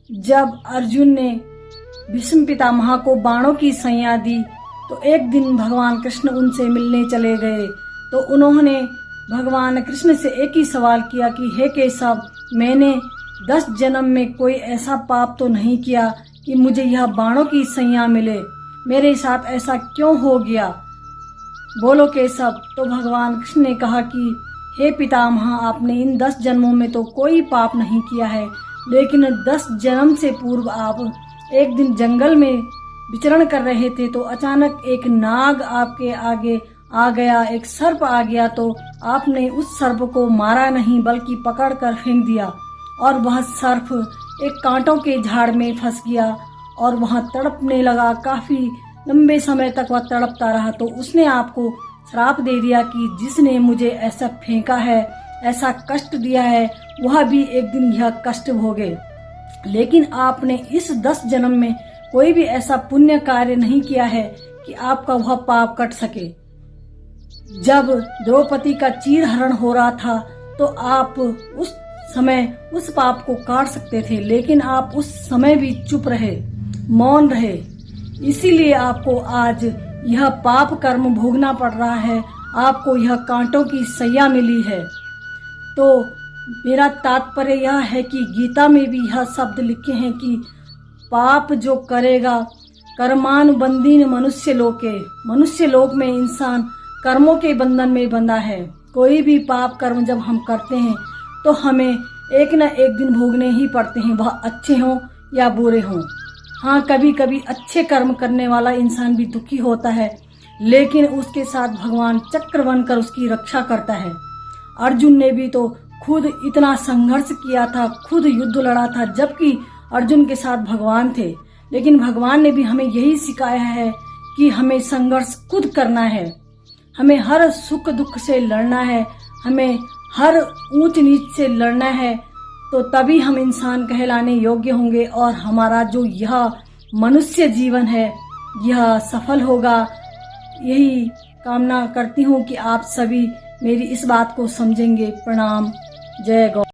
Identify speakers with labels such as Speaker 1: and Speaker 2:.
Speaker 1: जब अर्जुन ने भीष्म पितामह को बाणों की सैया दी तो एक दिन भगवान कृष्ण उनसे मिलने चले गए तो उन्होंने भगवान कृष्ण से एक ही सवाल किया कि हे केशव, मैंने 10 जन्म में कोई ऐसा पाप तो नहीं किया कि मुझे यह बाणों की सैया मिले, मेरे साथ ऐसा क्यों हो गया, बोलो केशव। तो भगवान कृष्ण ने कहा कि हे पितामह, आपने इन 10 जन्मों में तो कोई पाप नहीं किया है, लेकिन 10 जन्म से पूर्व आप एक दिन जंगल में विचरण कर रहे थे तो अचानक एक नाग आपके आगे आ गया, एक सर्प आ गया, तो आपने उस सर्प को मारा नहीं बल्कि पकड़कर फेंक दिया और वह सर्प एक कांटों के झाड़ में फंस गया और वहां तड़पने लगा। काफी लंबे समय तक वह तड़पता रहा तो उसने आपको श्राप दे दिया कि जिसने मुझे ऐसा फेंका है, ऐसा कष्ट दिया है, वह भी एक दिन यह कष्ट भोगे। लेकिन आपने इस 10 जन्म में कोई भी ऐसा पुण्य कार्य नहीं किया है कि आपका वह पाप कट सके। जब द्रौपदी का चीर हरण हो रहा था तो आप उस समय उस पाप को काट सकते थे, लेकिन आप उस समय भी चुप रहे, मौन रहे, इसीलिए आपको आज यह पाप कर्म भोगना पड़ रहा है, आपको यह कांटों की सैया मिली है। तो मेरा तात्पर्य यह है कि गीता में भी यह शब्द लिखे हैं कि पाप जो करेगा कर्मानुबंधीन मनुष्य लोके, मनुष्य लोक में इंसान कर्मों के बंधन में बंधा है। कोई भी पाप कर्म जब हम करते हैं तो हमें एक न एक दिन भोगने ही पड़ते हैं, वह अच्छे हों या बुरे हों। हाँ, कभी कभी अच्छे कर्म करने वाला इंसान भी दुखी होता है, लेकिन उसके साथ भगवान चक्र बनकर उसकी रक्षा करता है। अर्जुन ने भी तो खुद इतना संघर्ष किया था, खुद युद्ध लड़ा था, जबकि अर्जुन के साथ भगवान थे, लेकिन भगवान ने भी हमें यही सिखाया है कि हमें संघर्ष खुद करना है, हमें हर सुख दुख से लड़ना है, हमें हर ऊंच नीच से लड़ना है, तो तभी हम इंसान कहलाने योग्य होंगे और हमारा जो यह मनुष्य जीवन है यह सफल होगा। यही कामना करती हूँ कि आप सभी मेरी इस बात को समझेंगे। प्रणाम। जय गौ।